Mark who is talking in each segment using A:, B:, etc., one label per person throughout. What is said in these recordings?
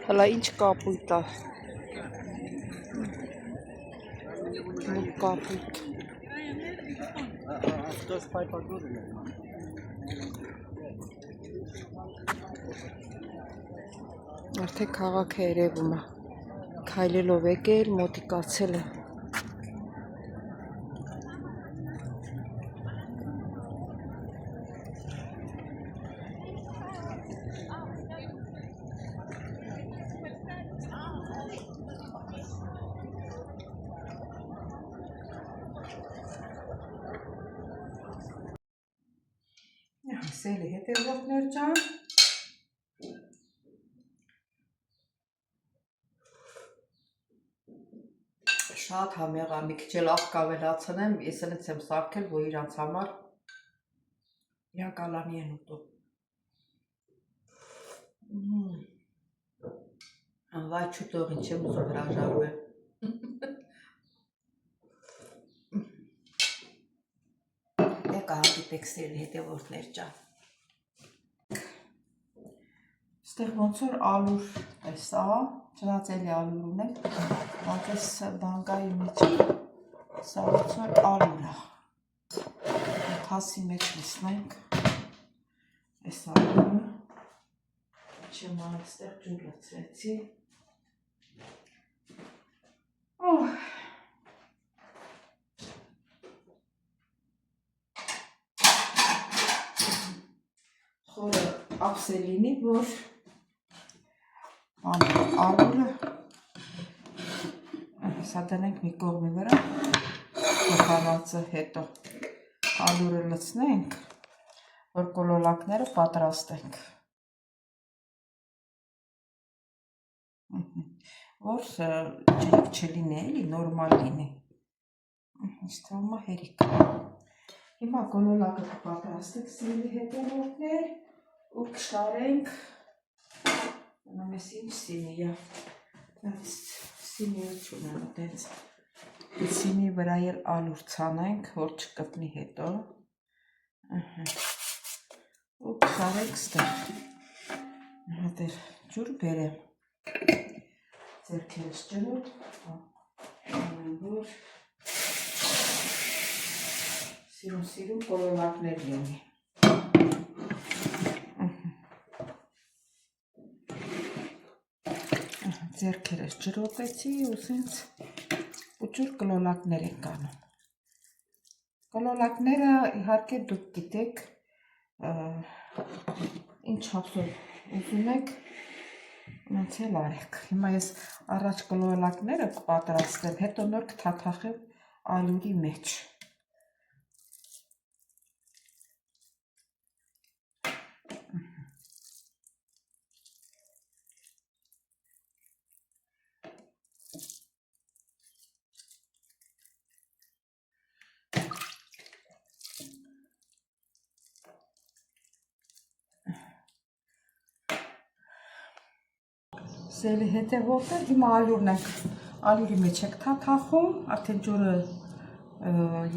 A: Հələ ինչ կապույտ է։ Կապույտ։ Արդեն քաղաքը երևում է։ Քայլելով եկել, մոտիկացել է։ Սելի հետևորդներ ջան։ Շատ համեղ է, մի քիչ էլ աղ կավելացնեմ, ես այնց եմ սարքել, որ իրանց համար իրակալանի են ուտում։ Վայ չուտող ինչ եմ ուզում հրաժարու եմ։ Եկա հանդիպեք սելի հետևորդներ ջան։ Ստեղ ոնց որ ալուր է սա, չնացելի ալուր ունենք, ոնց բանկայի մեջ սա ոնց որ ալուր է։ Թասի մեջ լցնենք այս ալուրը, չեմ այստեղ ջուր լցրեցի։ Խորը ափսելինի, որ ալուրը սա դնենք մի կողմի վրա, փոխանացը հետո ալուրը լցնենք, որ կոլոլակները պատրաստենք, որ ջրիկ չլինի, էլի նորմալ լինի, ինձ թվում է հերիք։ Հիմա կոլոլակը կպատրաստենք սելի հետևորդներ ու կշարենք, նամես ինչ սինի է, սինիություն եմ տենց, սինի վրա էլ ալուր ցանենք, որ չկպնի հետո, ու կշարենք ստեղ, դեր ջուր բերեմ, ձերքերս ջրուտ, որ սիրուն կոլոլակներ լինի։ Ձերքերս ջրոտեցի ու սենց ու ջուր կլոլակներ ենք անում։ Կլոլակները իհարկե դուք գիտեք, ինչ հապսով ուզում եք, ոնց էլ արեք։ Հիմա ես առաջ կլոլակները կպատրաստեմ, հետո նոր կթաթախեմ ալուրի մեջ։ Սելի հետևորդներ, հիմա ալուրն ենք, ալուրի մեջ եք թաթախում, արդեն ջուրը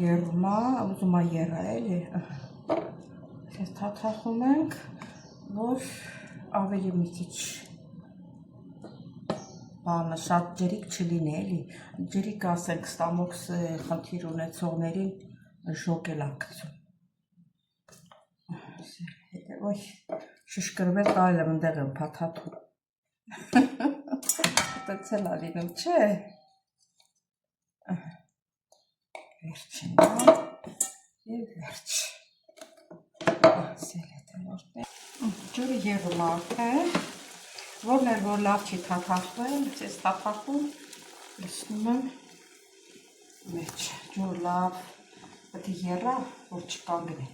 A: երում է, ուզում է երա էլի, թաթախում ենք, որ ավելի մի քիչ բանը շատ ջրիկ չլինի էլի, ջրիկ ասենք ստամոքս խնդիր ունեցողներին շոկ էլ ակցում։ Ոյ, շշկրվել կարել եմ ընդեղ եմ փաթաթում։ Տենց էլ ալինում, չէ։ Վերջին և վերջ։ Սել հետևորդներ։ Ջուրը եղում արդեն, որն էր, որ լավ չի թաթախվել, ես թաթախում, լցնում եմ մեջ, ջուր լավ, պետք է եռա, որ չկանգնի։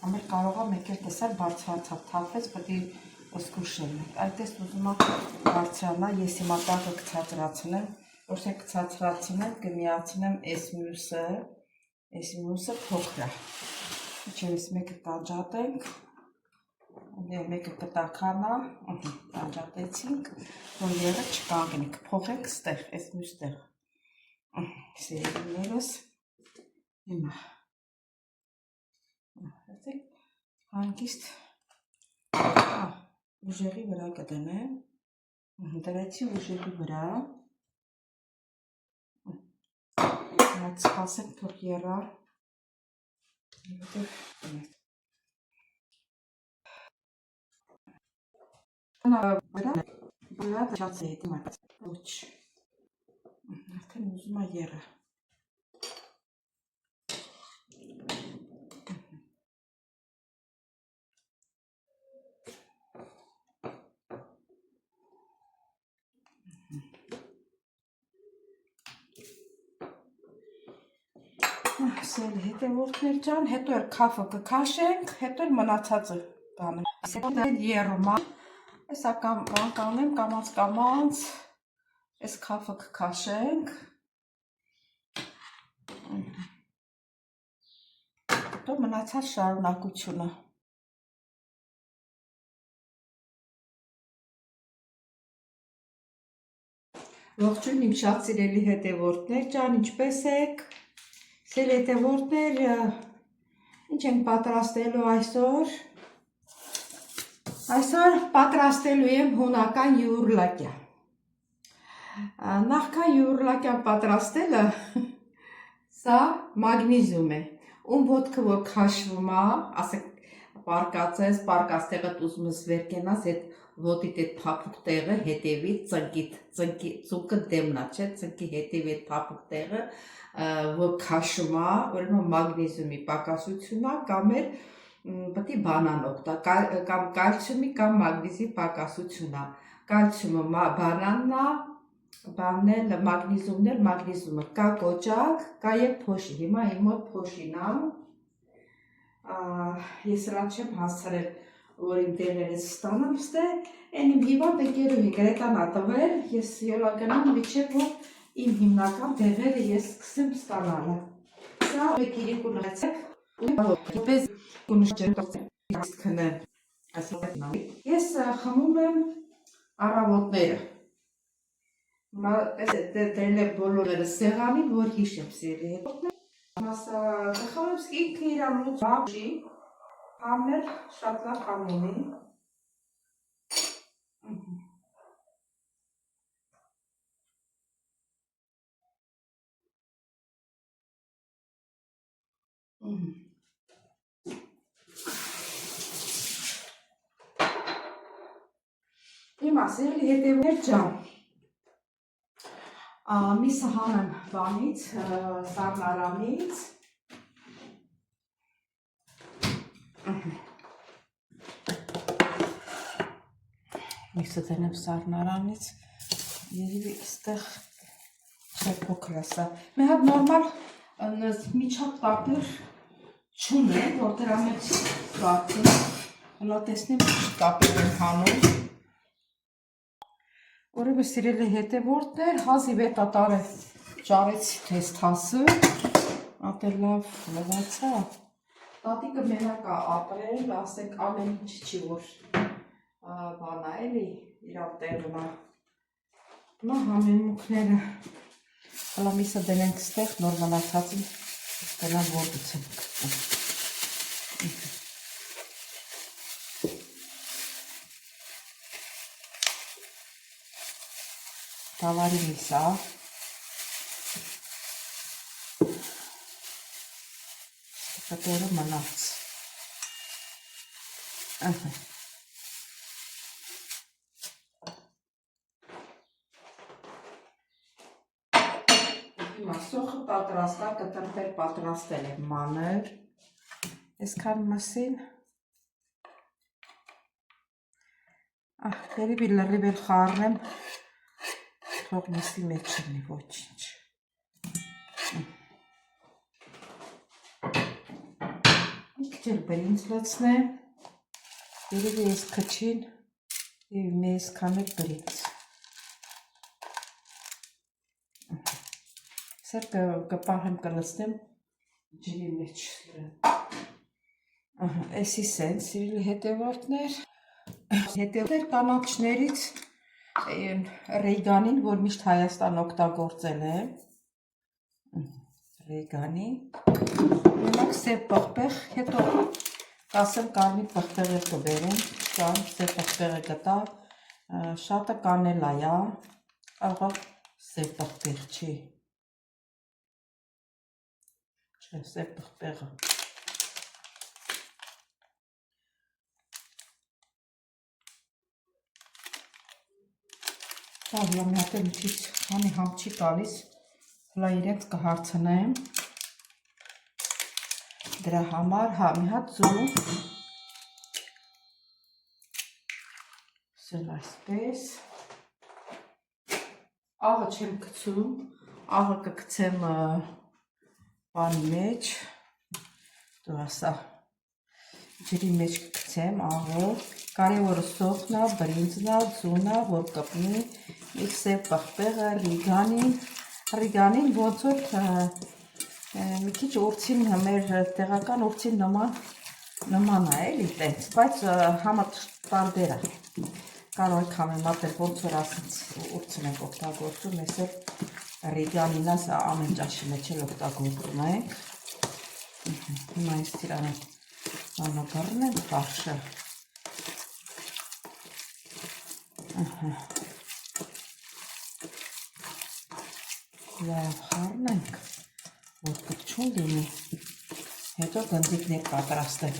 A: Ամեր կարող է մեկ էլ տեսար բարձրացավ, թափվեց, պետք է զգուշել ենք, այդպես ուզում է բարձրանա, ես հիմա տակը կցածրացնեմ, որ թե կցածրացնեմ, կմիացնեմ այս մյուսը փոքր է, իչևս մեկը կանջատենք, մեկը կտականա, կանջատեցինք, որ եղը չկանգնի, կփոխենք ստեղ, այս մյուս տեղ, սերիներս, հիմա, հանգիստ, ուժեղի վրա կդնեմ, Դրեցի ուժերի վրա։ Այդ սպասենք թող եռա։ Բլա դրացի հետ մած։ Ոչ։ Արդեն ուզում է եռա։ Ասել հետևորդներ ջան, հետո էլ քաֆը կքաշենք, հետո էլ մնացածը բանը։ Եռում է։ Էսա կանեմ կամած, այս քաֆը կքաշենք։ Հետո մնացած շարունակությունը։ Ողջույն իմ շատ սիրելի հետևորդներ ջան, ինչպե՞ս եք։ Սիրելի հետևորդներ, ինչ ենք պատրաստելու այսօր։ Այսօր պատրաստելու եմ հունական յուռլակյա։ Նախքան յուռլակյան պատրաստելը, սա մագնիզիում է, ում ոտքը որ քաշվում է, ասենք պարկածես, պարկած տեղը ուզում ես վեր կենաս, այդ ոտիդ այդ թափուկ տեղը հետևից ծնկի դեմնա, չէ, ծնկի հետևի այդ թափուկ տեղը, որ քաշում է, ուրեմն մագնիզիումի պակասություն է, կամ էլ պետք է բանան օգտա, կամ կալցիումի կամ մագնիզի պակասություն է։ Կալցիումը բանանն է, բանն էլ մագնիզիումն էլ մագնիզիումը, կա կոճակ, կա եւ փոշի։ Հիմա իմ մոտ փոշին է։ Ես հլա չեմ հասցրել, որ իմ տեղերից ստանամ, ստե այն իմ հիվանդ ընկերուհի Գրետան ա տվել, ես ելա գնամ միջև որ իմ հիմնական տեղերը ես սկսեմ ստանալը։ Սա եկիրիկ ունեցեք, պես Ես խմում եմ առավոտները, դրել եմ բոլորները սեղանին, որ հիշեմ սիրելի հետորդներ, խմում ինքը իրան լուծ մաղջի, համնել շատ լավ համենի, Իմ ասելի հետևներ ջան, մի սահան եմ բանից, սառնարանից, միսը դենեմ սառնարանից, երևի ստեղ չէ փոքր ասա, մի հատ նորմալ միջակ տապեր չունեմ, որ դրա մեջ սվարդին, հլա տեսնեմ տապեր եմ հանում, Ուրեմն սիրելի հետևորդներ, հազիվ է տատարը ճարեցի թեստասը, ատեր լավ լվացա, տատիկը մենակ է ապրել, ասենք ամեն ինչ չի որ բանա էլի իրան տեղն է, նա համեմուքները, հլա միսը դենենք ստեղ, նոր մնացածին դենան որ գուցենք, Տավարի միսա, կտորը մնաց, հիմա սոխը պատրաստա, կտրտել պատրաստել եմ մանր, այսքան մասին, երևի լրիվ էլ խառնեմ, թող միսի մեջ չնի ոչինչ, մի քիչ էլ բրինձ լցնեմ, երևի այս քչին եւ մեզ քան էլ բրինձ, սեր կպահեմ կլցնեմ ջրի մեջ, էսի սենց սիրելի հետևորդներ, կանաչներից Ռեյգանին, որ միշտ Հայաստան օգտագործել է, Ռեյգանի, մենակ սև պղպեղ, հետո կասեմ կարմիր պղպեղը կբերեմ, սև պղպեղը գտա, Շատը կանելա է, աղա սև տղպեղ չի, չէ, սև տղպեղը, Տավլա մի հատ է միքից հանի համ չի տալիս, հլա իրենց կհարցնեմ, դրա համար, հա, մի հատ ձու, սել այսպես, աղը չեմ կցում, աղը կկցեմ բանի մեջ, դու ասա, ջրի մեջ կկցեմ աղը, կարևորը սոխնա, բրինձնա, ձունա, որ կպնի, իր սև պղպեղը, ռիգանին ոնց որ մի քիչ ուրցին, մեր տեղական ուրցին նման է էլի տենց, բայց համը տարբեր է, կարող եք համեմատել ոնց որ ասենց ուրցին ենք օգտագործում, ես էլ ռիգանին ասա ամեն ճաշի մեջ էլ օգտագործում ենք, հիմա ես տիրանը անագարնեմ պարշը, լավ խառնենք, որ կպչուն լինի, հետո գնդիկներ պատրաստենք,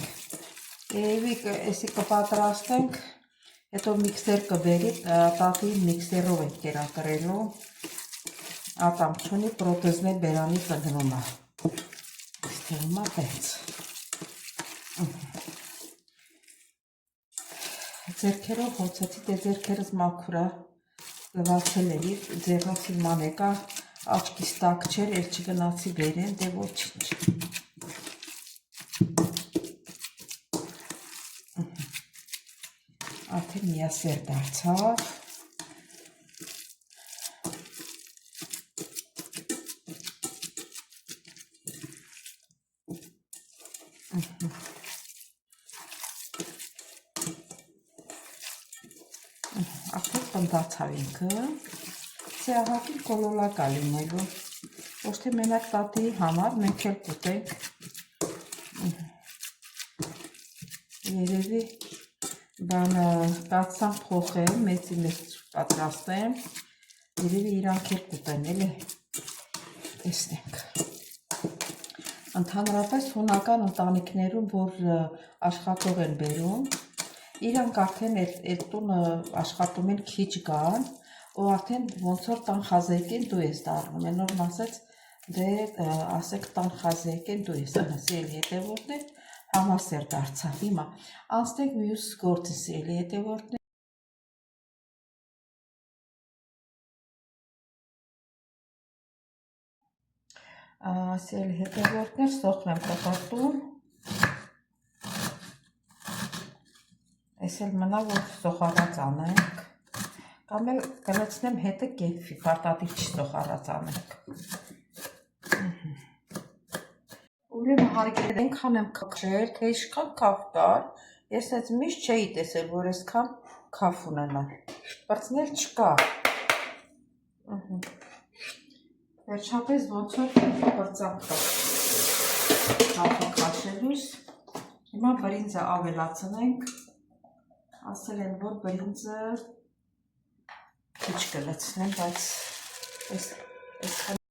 A: երևի էսի կպատրաստենք, հետո միքսեր կբերի, տատի միքսերով ենք կերակրելու, ատամ չունի, պրոտեզներ բերանի տգնում է, ստեղում է տենց, ձերքերով հոցեցի, դե ձերքերս մաքուր է, լվացել էլի, ձերնոցի մանեկա, աչքիս տակ չեր, էլ չգնացի բերեն, դե ոչինչ։ Արդեն միասեր դարձավ։ Արդեն պնդացավ ինքը, սեղակին կոլոլակ է լինելու, ոչ թե մենակ տատի համար, մենք էլ կուտենք, երևի բանը կացան փոխեմ, մեծի մեծ պատրաստեմ, երևի իրանք էլ կուտեն, էլի, տեսնենք, ընդհանրապես հունական ընտանիքներում, որ աշխատող են բերում, իրանք արդեն այդ տունը աշխատում են քիչ կան, ու արդեն ոնց որ տան խազեկեն դու ես դառնում, են օրն ասեց, դե ասեք տան խազեկեն դու ես, անասի էլի հետևորդն է, համասեր դարձավ, հիմա, անցնենք մյուս գործս էլի հետևորդն է, ասի էլի հետևորդներ, սոխն եմ կպատում, ես էլ մնա, որ սոխարած անենք, կամ էլ կլեցնեմ հետը կեփի, պարտադիր չի սոխարած անենք, ուրեմն հարգել ենքան եմ կքրել, թե իշքան կավ կար, ես այս միշտ չէի տեսել, որ այսքան կավ ունենալ, բրծնել չկա, վերջապես ոնց որ բրծանք կավ քաշելուս, հիմա բրինձը ավելացնենք, ասել են, որ բրինձը քիչ կլցնեմ, բայց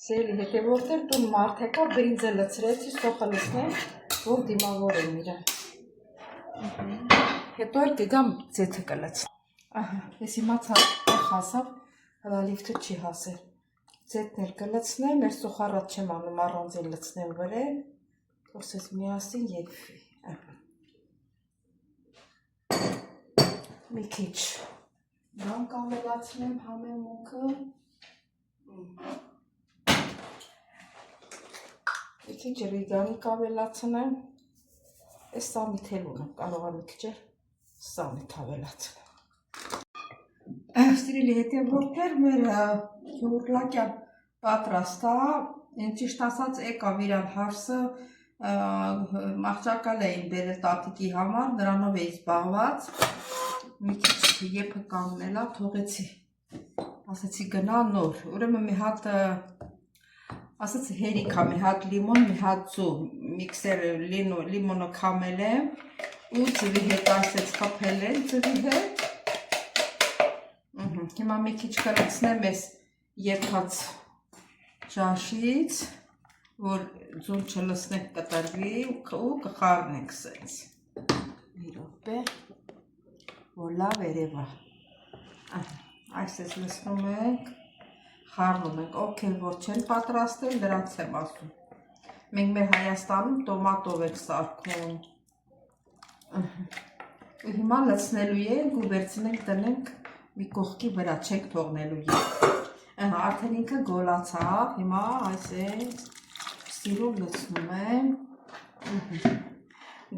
A: Սելի հետևորդներ տուն մարդեկա բրինձը լցրեցի, սոխը լցնեմ, որ դիմավոր եմ իրը, հետո էլ կգամ ձեթը կլցնեմ, ես հիմա հասավ, հլա լիվթը չի հասել, ձեթն էլ կլցնեմ, էր սոխարատ չեմ անում առանց էլ լցնեմ վրեն, որսես միասին եկվի, մի քիչ բան կավելացնեմ համեմունքը, մի քիչ ռիգանի կավելացնեմ, այս սամիթ էլ ունեմ, կարող եմ մի քիչ սամիթ ավելացնեմ։ Սիրելի հետևորդներ, մեր յուրլակյան պատրաստ է, ճիշտ ասած եկավ իրան հարսը, մաղճակալ էին բերել տատիկի համար, նրանով էի զբաղված, մի քիչ եփը կանգնելա, թողեցի, ասեցի գնա նոր, ուրեմն մի հատ ասաց հերիքա, մի հատ լիմոն, մի հատ ձու, միքսեր լիմոնը կամել եմ ու ձվի հետ այսեց կապել են ձվի հետ Հիմա մի քիչ կլցնեմ ես եփած ճաշից, որ ձուն չլցնենք կտրվի ու կխառնենք սենց։ Մի րոպե, որ լավ երևա։ Այսպես լցնում ենք, խառնում ենք, ովքեր որ չեն պատրաստել, դրանց եմ ասում։ Մենք մեր Հայաստանում տոմատով ենք սարքում։ Ու հիմա լցնելու ենք ու վերցնենք տնենք մի կողքի վրա, չենք թողնելու ետ։ Արդեն ինքը գոլացավ, հիմա այսպես սիրով լցնում եմ։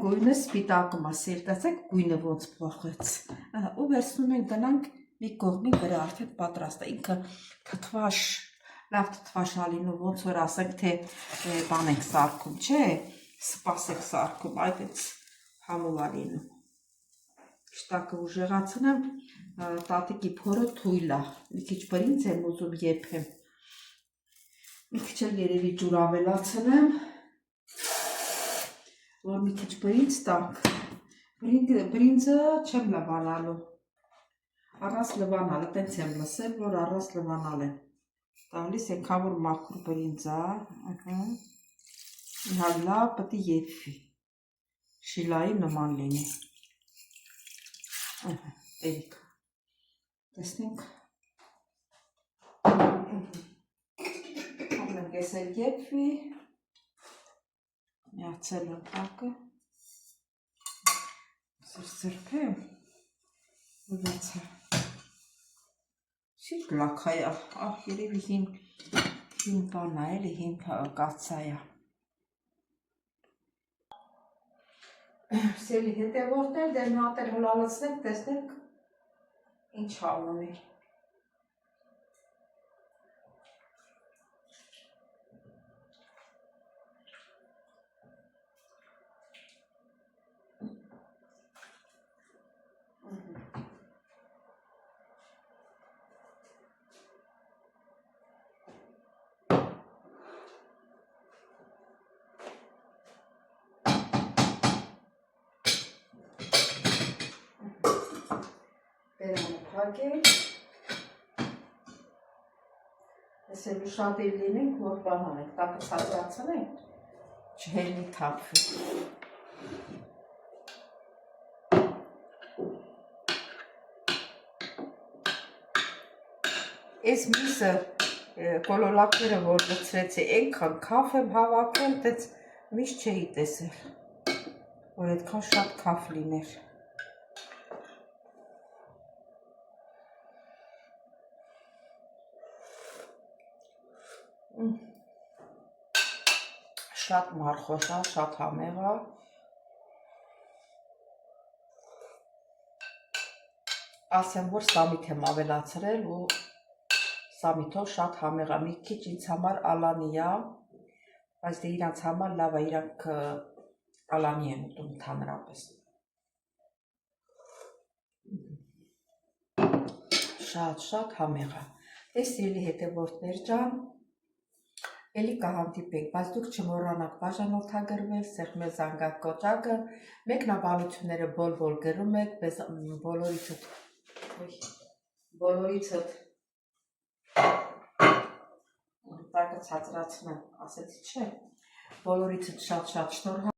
A: Գույնը սպիտակում է, սիրտացեք գույնը ոնց փոխեց։ Ու վերցնում ենք տնանք մի կողմի վրա, արդեն պատրաստ է, ինքը թթվաշ, լավ թթվաշալինու ոնց որ ասենք, թե բան ենք սարքում, չէ, սպաս ենք սարքում, այդպես համով ալինու։ Շտակը ուժեղացնեմ, տատիկի փորը թույլ է, մի քիչ բրինձ եմ ուզում եփեմ, մի քիչ էլ երևի ջուր ավելացնեմ, որ մի քիչ բրինձ տանք, բրինձը չեմ լվանալու, առանց լվանալը, տենց եմ լսել, որ առանց լվանալ եմ տալիս, ենքան որ մաքուր բրինձ է, հա լավ պետք է եփվի, շիլայի նման լինի, երիք, տեսնենք, ամենք ես էլ եփվի, միացել եմ տակը, սրսրպեմ, ուվեցա, սիրտ լակայա, երևի հին բան է, էլի հին կացա է։ Սելի հետևորդներ, դեր մի հատ էլ հլալացնենք, տեսնենք ինչ հալ ունի։ Բերանը փակենք, ես էլ ուշադիր լինենք, որ բան անենք, տակը ցածրացնենք, չհելնի թափվի։ Ես միսը կոլոլակները, որ լցրեցի, ենքան քաֆ եմ հավաքել, տենց միշտ չէի տեսել, որ այդքան շատ քաֆ լիներ։ Շատ մարխոշ է, շատ համեղ է։ Ասեմ, որ սամիթ եմ ավելացրել ու սամիթով շատ համեղ է, մի քիչ ինձ համար ալանի է, բայց դե իրանց համար լավ է, իրանք ալանի են ուտում ընդհանրապես։ Շատ համեղ է։ Դες սիրելի հետևորդներ ջան, էլի կհանդիպենք, բայց դուք չմոռանաք բաժանորդագրվել, սեղմել զանգակ կոճակը, մեկնաբանությունները բոլ գրում եք, բոլորիցդ տակը ցածրացնեմ, ասեցի չէ, բոլորիցդ շատ շնորհակալ